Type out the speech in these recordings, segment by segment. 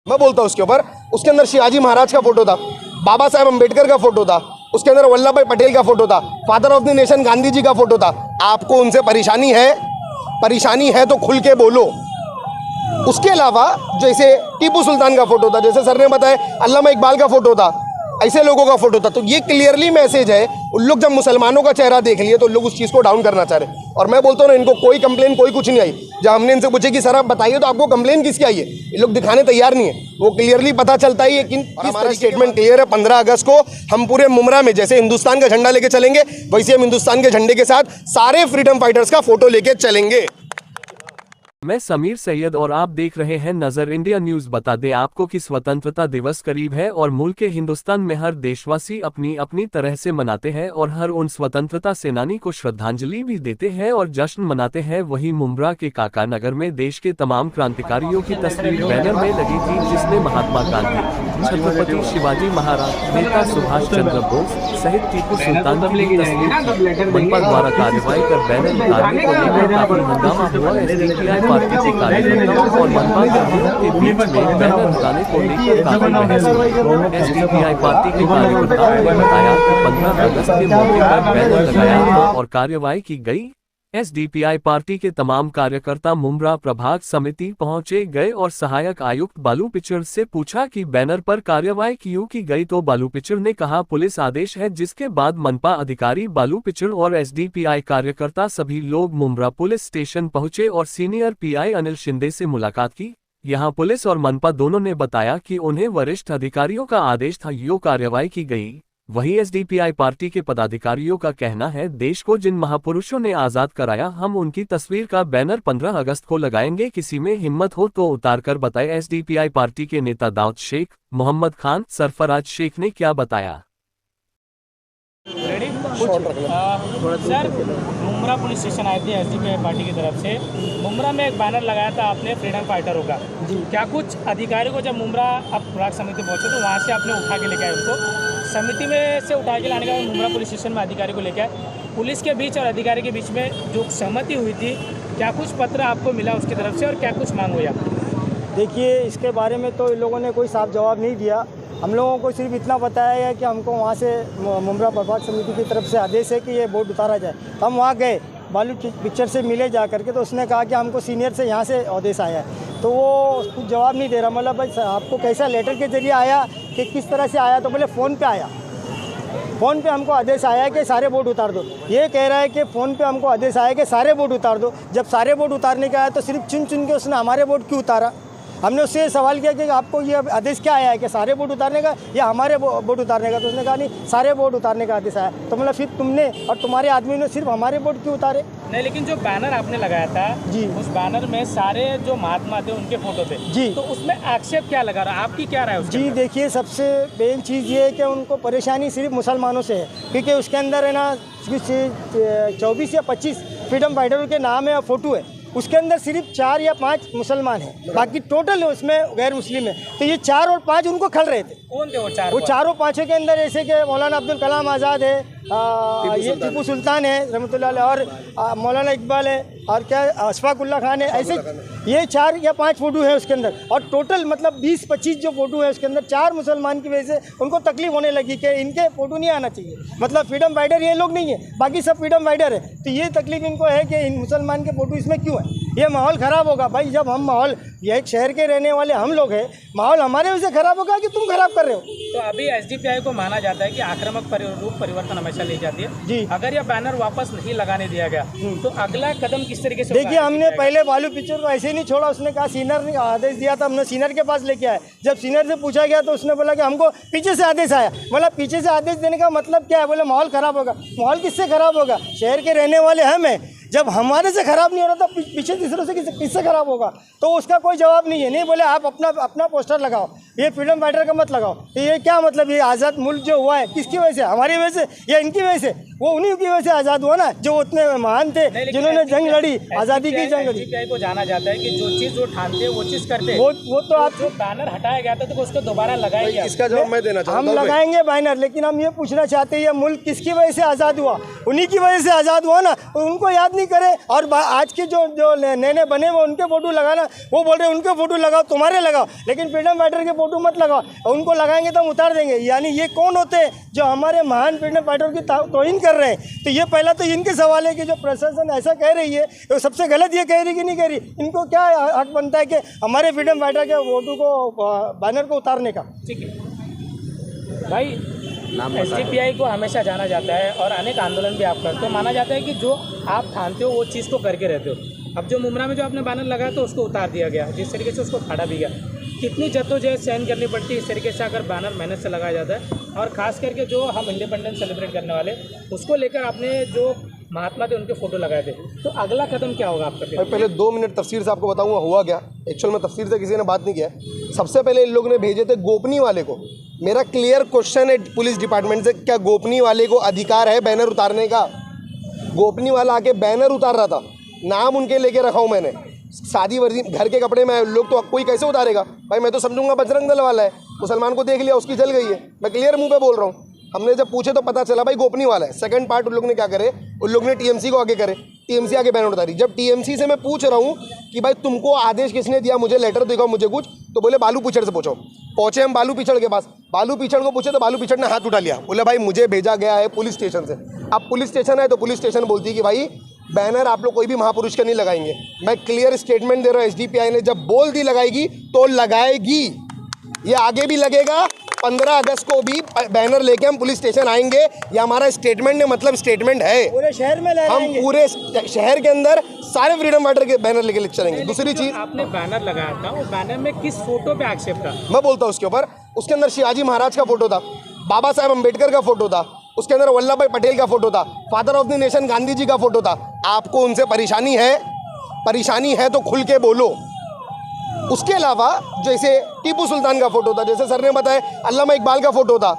मैं बोलता हूँ उसके ऊपर। उसके अंदर शिवाजी महाराज का फोटो था, बाबा साहेब अम्बेडकर का फोटो था, उसके अंदर वल्लभ भाई पटेल का फोटो था, father of the nation Gandhi ji का फोटो था। आपको उनसे परेशानी है तो खुल के बोलो। उसके अलावा जैसे टीपू सुल्तान का फोटो था, जैसे सर ने बताया अल्लामा इकबाल का फोटो था, ऐसे लोगों का फोटो था। तो ये क्लियरली मैसेज है, उन लोग जब मुसलमानों का चेहरा देख लिए तो लोग उस चीज़ को डाउन करना चाह रहे। और मैं बोलता हूँ ना, इनको कोई कंप्लेन कोई कुछ नहीं आई। जब हमने इनसे पूछे कि सर आप बताइए तो आपको कंप्लेन किसकी आई है, ये लोग दिखाने तैयार नहीं है। वो क्लियरली पता चलता ही है कि हमारा स्टेटमेंट क्लियर है। 15 अगस्त को हम पूरे मुमरा में जैसे हिंदुस्तान का झंडा लेके चलेंगे, वैसे हम हिंदुस्तान के झंडे के साथ सारे फ्रीडम फाइटर्स का फोटो लेके चलेंगे। मैं समीर सैयद और आप देख रहे हैं नजर इंडिया न्यूज। बता दें आपको कि स्वतंत्रता दिवस करीब है और मुल्क के हिंदुस्तान में हर देशवासी अपनी अपनी तरह से मनाते हैं और हर उन स्वतंत्रता सेनानी को श्रद्धांजलि भी देते हैं और जश्न मनाते हैं। वहीं मुमरा के काका नगर में देश के तमाम क्रांतिकारियों की तस्वीर बैनर में लगी थी, जिसमें महात्मा गांधी, छत्रपति शिवाजी महाराज, नेता सुभाष चंद्र बोस सहित टीपू सुल्तान की तस्वीर थी। मनपा द्वारा कार्रवाई कर बैनर उतारने को लेकर काफी हंगामा हुआ। एसडीपीआई पार्टी के कार्यकर्ताओं और मनपा कर्मियों के बीच में बैनर हटाने को लेकर काफी बहस हुई। एसडीपीआई पार्टी के कार्यकर्ताओं ने बताया कि 15 अगस्त के मौके पर बैनर लगाया गया और कार्रवाई की गई। एसडीपीआई पार्टी के तमाम कार्यकर्ता मुमरा प्रभाग समिति पहुंचे गए और सहायक आयुक्त बालू पिचर से पूछा कि बैनर पर कार्रवाई क्यों की गई, तो बालू पिचर ने कहा पुलिस आदेश है। जिसके बाद मनपा अधिकारी बालू पिचर और एसडीपीआई कार्यकर्ता सभी लोग मुमरा पुलिस स्टेशन पहुंचे और सीनियर पीआई अनिल शिंदे से मुलाकात की। यहां पुलिस और मनपा दोनों ने बताया कि उन्हें वरिष्ठ अधिकारियों का आदेश था, यो कार्रवाई की गई। वहीं एसडीपीआई पार्टी के पदाधिकारियों का कहना है, देश को जिन महापुरुषों ने आजाद कराया, हम उनकी तस्वीर का बैनर 15 अगस्त को लगाएंगे। किसी में हिम्मत हो तो उतारकर बताए। एसडीपीआई पार्टी के नेता दाऊद शेख, मोहम्मद खान, सरफराज शेख ने क्या बताया। सर, मुमरा पुलिस स्टेशन आए थे एसडीपीआई पार्टी की तरफ से। मुमरा में एक बैनर लगाया था आपने फ्रीडम फाइटरों का जी। क्या कुछ अधिकारी को जब मुमरा आप ब्लॉक समिति पहुंचे तो वहां से आपने उठा के लेके आए उसको? समिति में से उठा के लाने के बाद मुमरा पुलिस स्टेशन में अधिकारी को लेके आए। पुलिस के बीच और अधिकारी के बीच में जो सहमति हुई थी, क्या कुछ पत्र आपको मिला उसकी तरफ से और क्या कुछ मांग हुई? देखिए, इसके बारे में तो इन लोगों ने कोई साफ जवाब नहीं दिया। हम लोगों को सिर्फ इतना बताया है कि हमको वहाँ से मुमरा प्रभाग समिति की तरफ से आदेश है कि ये बोर्ड उतारा जाए। हम वहाँ गए, बालू पिक्चर से मिले जा करके, तो उसने कहा कि हमको सीनियर से यहाँ से आदेश आया है। तो वो कुछ जवाब नहीं दे रहा। मतलब भाई आपको कैसा लेटर के जरिए आया कि किस तरह से आया? तो बोले फ़ोन पे आया, फ़ोन पे हमको आदेश आया कि सारे बोर्ड उतार दो। ये कह रहा है कि फ़ोन पे हमको आदेश आया कि सारे बोर्ड उतार दो। जब सारे बोर्ड उतारने का आया तो सिर्फ चुन चुन के उसने हमारे बोर्ड क्यों उतारा? हमने उससे सवाल किया कि आपको ये आदेश क्या आया है, कि सारे बोर्ड उतारने का या हमारे बोर्ड उतारने का? तो उसने कहा नहीं, सारे बोर्ड उतारने का आदेश आया। तो मतलब फिर तुमने और तुम्हारे आदमी ने सिर्फ हमारे बोर्ड क्यों उतारे? नहीं, लेकिन जो बैनर आपने लगाया था जी, उस बैनर में सारे जो महात्मा थे उनके फोटो थे जी। तो उसमें आक्षेप क्या लगा रहा, आपकी क्या राय है उसके? जी देखिए, सबसे मेन चीज़ ये है कि उनको परेशानी सिर्फ मुसलमानों से है, क्योंकि उसके अंदर है ना 24 या 25 फ्रीडम फाइटरों के नाम है और फोटो है। उसके अंदर सिर्फ 4 या 5 मुसलमान हैं, बाकी टोटल उसमें गैर मुस्लिम है। तो ये 4 और 5 उनको खल रहे थे। कौन थे वो 4? वो चारों पाँचों के अंदर ऐसे कि मौलाना अब्दुल कलाम आज़ाद है, ये टीपू सुल्तान है रहमतुल्लाह अलैह, और मौलाना इकबाल है, और क्या अशफाकुल्ला खान है। ऐसे ये 4 या 5 फोटो है उसके अंदर, और टोटल मतलब 20-25 जो फोटो है उसके अंदर 4 मुसलमान की वजह से उनको तकलीफ होने लगी कि इनके फोटो नहीं आना चाहिए। मतलब फ्रीडम फाइटर ये लोग नहीं है, बाकी सब फ्रीडम फाइटर है। तो ये तकलीफ इनको है कि इन मुसलमान के फोटो इसमें क्यों है? ये माहौल ख़राब होगा भाई। जब हम माहौल, ये एक शहर के रहने वाले हम लोग हैं, माहौल हमारे वजह से ख़राब होगा कि तुम खराब कर रहे हो? तो अभी एसडीपीआई को माना जाता है कि आक्रामक रूप परिवर्तन हमेशा ली जाती है जी। अगर यह बैनर वापस नहीं लगाने दिया गया तो अगला कदम किस तरीके से? देखिए, हमने पहले बालू पिक्चर को ऐसे ही नहीं छोड़ा। उसने कहा सीनियर ने आदेश दिया था, हमने सीनियर के पास लेके आए। जब सीनियर से पूछा गया तो उसने बोला कि हमको पीछे से आदेश आया। बोला पीछे से आदेश देने का मतलब क्या है? बोले माहौल ख़राब होगा। माहौल किससे ख़राब होगा? शहर के रहने वाले हम हैं। जब हमारे से ख़राब नहीं हो रहा तो पीछे तीसरों से किससे ख़राब होगा? तो उसका कोई जवाब नहीं है। नहीं बोले आप अपना पोस्टर लगाओ, ये फ्रीडम फाइटर का मत लगाओ। तो ये क्या मतलब? ये आज़ाद मुल्क जो हुआ है किसकी वजह से? हमारी वजह से या इनकी वजह से? वो उन्हीं की वजह से आज़ाद हुआ ना, जो उतने महान थे जिन्होंने जंग लड़ी, आज़ादी की जंग लड़ी। SDPI को जाना जाता है कि जो चीज़ जो ठानते हैं वो चीज़ करते हैं। वो तो आप जो बैनर हटाया गया था तो उसको दोबारा लगाया गया। इसका जवाब मैं देना चाहता हम हूँ। लगाएंगे बैनर, लेकिन हम ये पूछना चाहते हैं ये मुल्क किसकी वजह से आज़ाद हुआ? उन्हीं की वजह से आज़ाद हुआ ना, उनको याद नहीं करे। और आज के जो नए बने वो उनके फ़ोटो लगाना, वो बोल रहे हैं उनके फ़ोटो लगाओ, तुम्हारे लगाओ, लेकिन फ्रीडम फाइटर के फ़ोटो मत लगाओ, उनको लगाएंगे तो हम उतार देंगे। यानी ये कौन होते हैं जो हमारे महान फ्रीडम फाइटर की तौहीन कर रहे हैं? तो ये पहला तो इनके सवाल है कि जो प्रशासन ऐसा कह रही है तो सबसे गलत ये कह रही कि नहीं कह रही। इनको क्या हक बनता है कि हमारे फ्रीडम फाइटर के फोटो को, बैनर को उतारने का? ठीक है भाई, SDPI को हमेशा जाना जाता है और अनेक आंदोलन भी आप करते हो, माना जाता है कि जो आप ठानते हो वो चीज़ को करके रहते हो। अब जो मुमरा में जो आपने बैनर लगाया तो उसको उतार दिया गया, जिस तरीके से उसको फाड़ा भी गया। कितनी जद्दोजहद सहन करनी पड़ती है इस तरीके से अगर बैनर मेहनत से लगाया जाता है? और ख़ास करके जो हम इंडिपेंडेंस सेलिब्रेट करने वाले उसको लेकर आपने जो महात्मा थे उनके फ़ोटो लगाए थे, तो अगला कदम क्या होगा आपका? मैं पहले 2 मिनट तफसीर से आपको बताऊंगा हुआ क्या। एक्चुअल में तफसीर से किसी ने बात नहीं किया। सबसे पहले इन लोगों ने भेजे थे गोपनी वाले को। मेरा क्लियर क्वेश्चन है पुलिस डिपार्टमेंट से, क्या गोपनी वाले को अधिकार है बैनर उतारने का? गोपनी वाला आके बैनर उतार रहा था, नाम उनके लेके रखा हूँ मैंने। शादी वर्दी घर के कपड़े में लोग तो कोई कैसे उतारेगा भाई? मैं तो समझूंगा बजरंग दल वाला है, मुसलमान को देख लिया उसकी जल गई है। मैं क्लियर मुंह पे बोल रहा हूँ। हमने जब पूछे तो पता चला भाई गोपनी वाला है। सेकंड पार्ट उन लोग ने क्या करे, उन लोग ने TMC को आगे करे, TMC आगे बैनर उतारी। जब TMC से मैं पूछ रहा हूँ कि भाई तुमको आदेश किसने दिया, मुझे लेटर दिखाओ मुझे कुछ, तो बोले बालू पिछड़ से पूछो। पहुँचे हम बालू पिछड़ के पास, बालू पिछड़ को पूछे तो बालू पिछड़ ने हाथ उठा लिया, बोले भाई मुझे भेजा गया है पुलिस स्टेशन से। अब पुलिस स्टेशन है तो पुलिस स्टेशन बोलती है कि भाई बैनर आप लोग कोई भी महापुरुष का नहीं लगाएंगे। मैं क्लियर स्टेटमेंट दे रहा हूँ, SDPI ने जब बोल दी लगाएगी तो लगाएगी। ये आगे भी लगेगा। 15 अगस्त को भी बैनर लेके हम पुलिस स्टेशन आएंगे। ये हमारा स्टेटमेंट है, मतलब स्टेटमेंट है। पूरे शहर में हम पूरे शहर के अंदर सारे फ्रीडम फाइटर के बैनर लेके चलेंगे। दूसरी चीज, आपने बैनर लगाया था, वो बैनर में किस फोटो पे आक्षेप था? मैं बोलता हूँ उसके ऊपर। उसके अंदर शिवाजी महाराज का फोटो था, बाबा साहेब अम्बेडकर का फोटो था, उसके अंदर वल्लभ भाई पटेल का फोटो था, father of the nation Gandhi ji का फोटो था। आपको उनसे परेशानी है? परेशानी है तो खुल के बोलो। उसके अलावा जैसे टीपू सुल्तान का फोटो था, जैसे सर ने बताया अल्लामा इकबाल का फोटो था,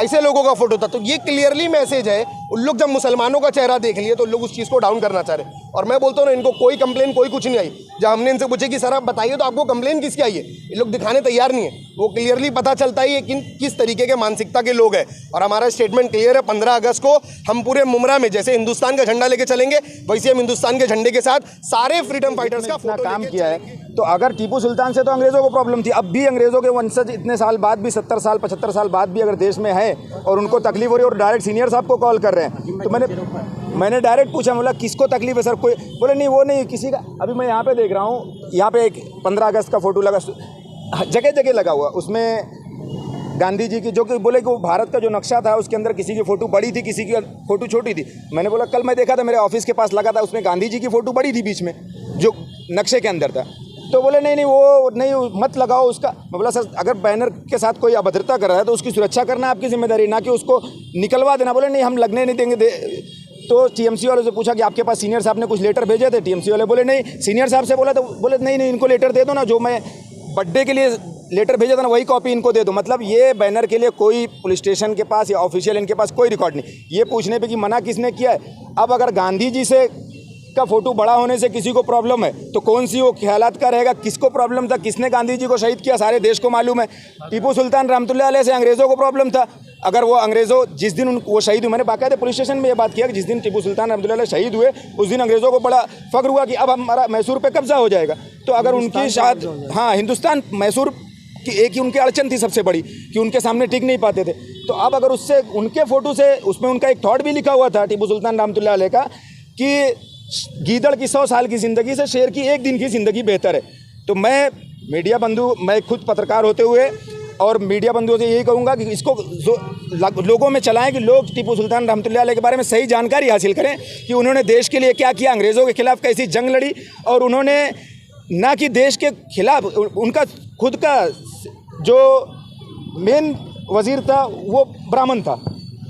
ऐसे लोगों का फोटो था। तो ये क्लियरली मैसेज है, उन लोग जब मुसलमानों का चेहरा देख लिए तो उन लोग उस चीज़ को डाउन करना चाह रहे। और मैं बोलता हूँ ना, इनको कोई कंप्लेन कोई कुछ नहीं आई। जब हमने इनसे पूछे कि सर आप बताइए तो आपको कंप्लेन किसकी आई है, ये लोग दिखाने तैयार नहीं है। वो क्लियरली पता चलता है कि किस तरीके के मानसिकता के लोग हैं। और हमारा स्टेटमेंट क्लियर है, 15 अगस्त को हम पूरे मुमरा में जैसे हिंदुस्तान का झंडा लेके चलेंगे, वैसे हम हिंदुस्तान के झंडे के साथ सारे फ्रीडम फाइटर्स का इतना काम किया है। तो अगर टीपू सुल्तान से तो अंग्रेज़ों को प्रॉब्लम थी, अब भी अंग्रेज़ों के वंशज इतने साल बाद भी, 70 साल 75 साल बाद भी अगर देश में है और उनको तकलीफ हो रही है और डायरेक्ट सीनियर साहब को कॉल कर रहे हैं, तो मैंने डायरेक्ट पूछा, बोला किसको तकलीफ है सर? कोई बोले नहीं वो नहीं किसी का। अभी मैं यहाँ पे देख रहा हूँ, यहाँ पे एक 15 अगस्त का फोटो लगा, जगह जगह लगा हुआ, उसमें गांधी जी की, जो कि बोले कि वो भारत का जो नक्शा था उसके अंदर किसी की फ़ोटो बड़ी थी, किसी की फ़ोटो छोटी थी। मैंने बोला कल मैं देखा था मेरे ऑफिस के पास लगा था, उसमें गांधी जी की फ़ोटो बड़ी थी बीच में जो नक्शे के अंदर था। तो बोले नहीं नहीं वो नहीं मत लगाओ उसका। मैं बोला सर अगर बैनर के साथ कोई अभद्रता कर रहा है तो उसकी सुरक्षा करना आपकी जिम्मेदारी, ना कि उसको निकलवा देना। बोले नहीं हम लगने नहीं देंगे। तो TMC वाले से पूछा कि आपके पास सीनियर साहब ने कुछ लेटर भेजे थे? TMC वाले बोले नहीं। सीनियर साहब से बोला तो बोले नहीं नहीं इनको लेटर दे दो ना, जो मैं बर्थडे के लिए लेटर भेजा था ना वही कॉपी इनको दे दो। मतलब ये बैनर के लिए कोई पुलिस स्टेशन के पास या ऑफिशियल इनके पास कोई रिकॉर्ड नहीं। ये पूछने पे कि मना किसने किया है। अब अगर गांधी जी से का फोटो बड़ा होने से किसी को प्रॉब्लम है तो कौन सी वो ख्यालात का रहेगा? किसको प्रॉब्लम था? किसने गांधी जी को शहीद किया? सारे देश को मालूम है। टीपू सुल्तान रहमतुल्लाह अलैह से अंग्रेज़ों को प्रॉब्लम था। अगर वो अंग्रेज़ों जिस दिन वो शहीद हुए, मैंने बाकायदा पुलिस स्टेशन में ये बात किया कि जिस दिन टीपू सुल्तान रहमतुल्लाह अलैह शहीद हुए उस दिन अंग्रेज़ों को बड़ा फ़ख्र हुआ कि अब हमारा मैसूर पे कब्जा हो जाएगा। तो अगर उनकी शायद हिंदुस्तान मैसूर की एक ही उनकी अड़चन थी सबसे बड़ी कि उनके सामने टिक नहीं पाते थे। तो अब अगर उससे उनके फ़ोटो से उसमें उनका एक थॉट भी लिखा हुआ था टीपू सुल्तान रहमतुल्लाह अलैह का कि गीदड़ की 100 साल की ज़िंदगी से शेर की एक दिन की ज़िंदगी बेहतर है। तो मैं मीडिया बंधु, मैं खुद पत्रकार होते हुए और मीडिया बंधुओं से यही कहूँगा कि इसको लोगों में चलाएं कि लोग टीपू सुल्तान रहमतुल्लाह अलैह के बारे में सही जानकारी हासिल करें कि उन्होंने देश के लिए क्या किया, अंग्रेज़ों के खिलाफ़ कैसी जंग लड़ी। और उन्होंने ना कि देश के खिलाफ, उनका खुद का जो मेन वज़ीर था वो ब्राह्मण था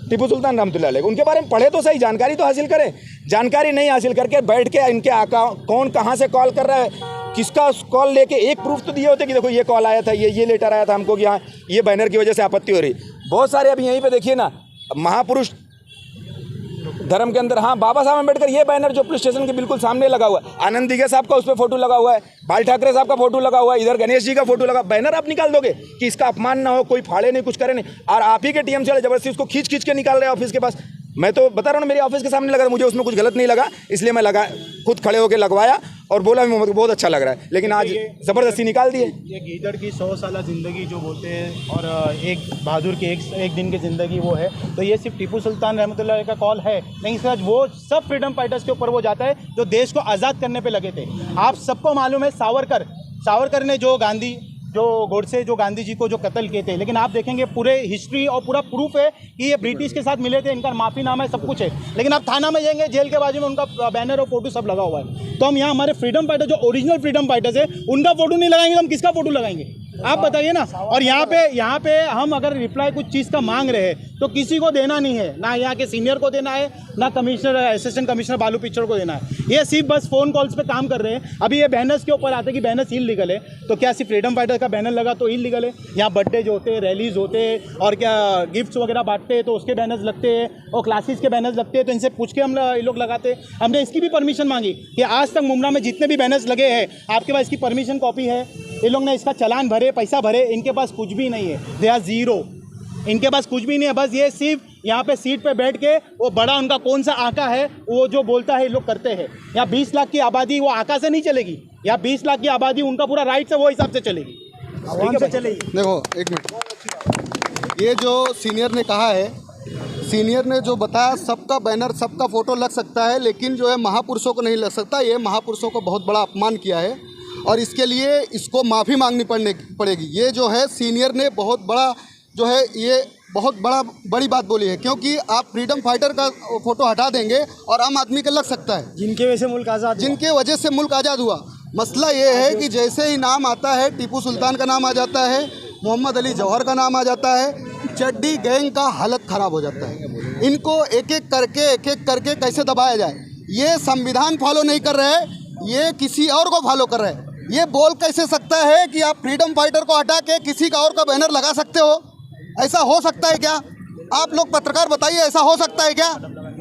टीपू सुल्तान रहमतुल्लाह अलैह। उनके बारे में पढ़े तो सही, जानकारी तो हासिल करें। जानकारी नहीं हासिल करके बैठ के इनके आका कौन कहाँ से कॉल कर रहा है, किसका कॉल लेके एक प्रूफ तो दिए होते कि देखो ये कॉल आया था, ये लेटर आया था हमको कि हाँ ये बैनर की वजह से आपत्ति हो रही। बहुत सारे अभी यहीं पे देखिए ना, महापुरुष धर्म के अंदर। हाँ, बाबा साहब अम्बेडकर, ये बैनर जो पुलिस स्टेशन के बिल्कुल सामने लगा हुआ है, आनंद दिघे साहब का उस पर फोटो लगा हुआ है, बाल ठाकरे साहब का फोटो लगा हुआ है, इधर गणेश जी का फोटो लगा। बैनर आप निकाल दोगे कि इसका अपमान ना हो, कोई फाड़े नहीं, कुछ करे नहीं, और आप ही के टीएमसी वाले जबरदस्ती उसको खींच खींच के निकाल रहे हैं ऑफिस के पास। मैं तो बता रहा हूँ, मेरे ऑफिस के सामने लगा, मुझे उसमें कुछ गलत नहीं लगा, इसलिए मैं खुद खड़े होकर लगवाया और बोला मुझे बहुत अच्छा लग रहा है, लेकिन आज ज़बरदस्ती निकाल दिए। ये गीदड़ की 100 साल ज़िंदगी जो बोलते हैं, और एक बहादुर की एक दिन की ज़िंदगी वो है, तो ये सिर्फ टीपू सुल्तान रहमतुल्लाह का कॉल है नहीं सर, वो सब फ्रीडम फाइटर्स के ऊपर वो जाता है जो देश को आज़ाद करने पे लगे थे। आप सबको मालूम है सावरकर ने जो गोडसे जो गांधी जी को जो कत्ल किए थे, लेकिन आप देखेंगे पूरे हिस्ट्री और पूरा प्रूफ है कि ये ब्रिटिश के साथ मिले थे, इनका माफ़ीनामा है, सब कुछ है, लेकिन आप थाना में जाएंगे, जेल के बाजू में उनका बैनर और फोटो सब लगा हुआ है। तो हम यहाँ हमारे फ्रीडम फाइटर जो ओरिजिनल फ्रीडम फाइटर्स है उनका फोटो नहीं लगाएंगे तो हम किसका फोटो लगाएंगे, आप बताइए ना। और यहाँ पे हम अगर रिप्लाई कुछ चीज़ का मांग रहे हैं तो किसी को देना नहीं है, ना यहाँ के सीनियर को देना है, ना कमिश्नर असिस्टेंट कमिश्नर बालू पिक्चर को देना है। ये सिर्फ बस फ़ोन कॉल्स पे काम कर रहे हैं। अभी ये बैनर्स के ऊपर आते हैं कि बैनर्स इल्लीगल है, तो क्या सिर्फ फ्रीडम फाइटर का बैनर लगा तो इल्लीगल है? यहाँ बर्थडे जो होते हैं, रैलीज होते हैं, और क्या गिफ्ट्स वगैरह बांटते हैं तो उसके बैनर्स लगते हैं, और क्लासेस के बैनर्स लगते हैं, तो इनसे पूछ के हम ये लोग लगाते हैं। हमने इसकी भी परमिशन मांगी कि आज तक मुमरा में जितने भी बैनर्स लगे हैं आपके पास इसकी परमिशन कॉपी है? ये लोग ने इसका चालान भरे, पैसा भरे, इनके पास कुछ भी नहीं है, दे आर जीरो, इनके पास कुछ भी नहीं है। बस ये सिर्फ यहाँ पे सीट पे बैठ के वो बड़ा उनका कौन सा आका है वो जो बोलता है ये लोग करते हैं। यहाँ 20 लाख की आबादी वो आका से नहीं चलेगी, यहाँ 20 लाख की आबादी उनका पूरा राइट है, वो हिसाब से चलेगी, आवाम से चलेगी। देखो एक मिनट, ये जो सीनियर ने कहा है, सीनियर ने जो बताया सबका बैनर सबका फ़ोटो लग सकता है, लेकिन जो है महापुरुषों को नहीं लग सकता। ये महापुरुषों को बहुत बड़ा अपमान किया है और इसके लिए इसको माफ़ी मांगनी पड़ेगी। ये जो है सीनियर ने बहुत बड़ा जो है ये बहुत बड़ी बात बोली है, क्योंकि आप फ्रीडम फाइटर का फ़ोटो हटा देंगे और आम आदमी का लग सकता है, जिनके वजह से मुल्क आज़ाद, जिनके वजह से मुल्क आज़ाद हुआ। मसला ये है कि जैसे ही नाम आता है, टीपू सुल्तान का नाम आ जाता है, मोहम्मद अली जौहर का नाम आ जाता है, चड्डी गैंग का हालत ख़राब हो जाता है। इनको एक एक करके कैसे दबाया जाए। ये संविधान फॉलो नहीं कर रहे, ये किसी और को फॉलो कर रहे हैं। ये बोल कैसे सकता है कि आप फ्रीडम फाइटर को हटा के किसी का और का बैनर लगा सकते हो? ऐसा हो सकता है क्या? आप लोग पत्रकार बताइए, ऐसा हो सकता है क्या?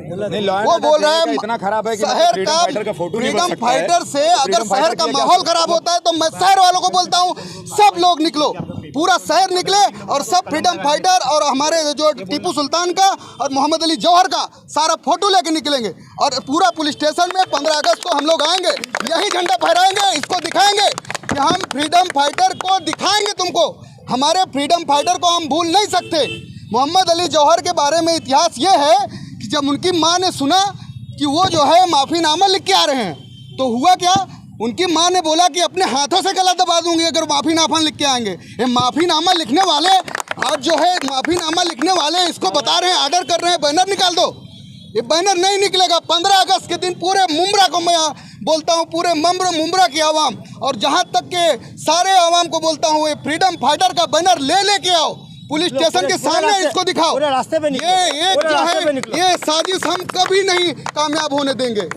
वो बोल रहा है इतना खराब है कि शहर का फ्रीडम फाइटर से अगर शहर का माहौल खराब होता है तो मैं शहर वालों को बोलता हूँ सब लोग निकलो, पूरा शहर निकले और सब फ्रीडम फाइटर और हमारे जो टीपू सुल्तान का और मोहम्मद अली जौहर का सारा फोटो लेके निकलेंगे और पूरा पुलिस स्टेशन में 15 अगस्त को हम लोग आएंगे, यही झंडा फहराएंगे, इसको दिखाएंगे कि हम फ्रीडम फाइटर को दिखाएंगे तुमको, हमारे फ्रीडम फाइटर को हम भूल नहीं सकते। मोहम्मद अली जौहर के बारे में इतिहास ये है कि जब उनकी माँ ने सुना कि वो जो है माफ़ीनामा लिख के आ रहे हैं तो हुआ क्या, उनकी माँ ने बोला कि अपने हाथों से गला दबा दूंगी अगर माफ़ीनामा लिख के आएंगे। ये माफ़ीनामा लिखने वाले आज जो है माफ़ीनामा लिखने वाले इसको बता रहे हैं, आर्डर कर रहे हैं बैनर निकाल दो। ये बैनर नहीं निकलेगा। 15 अगस्त के दिन पूरे मुमरा को मैं बोलता हूँ, पूरे मुमरा की आवाम और जहाँ तक के सारे आवाम को बोलता हूँ, ये फ्रीडम फाइटर का बैनर लेके आओ, पुलिस स्टेशन के सामने इसको दिखाओ। रास्ते पे ये जो है ये साजिश हम कभी नहीं कामयाब होने देंगे।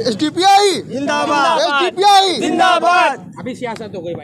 SDPI जिंदाबाद, SDPI जिंदाबाद। अभी सियासत हो गई भाई।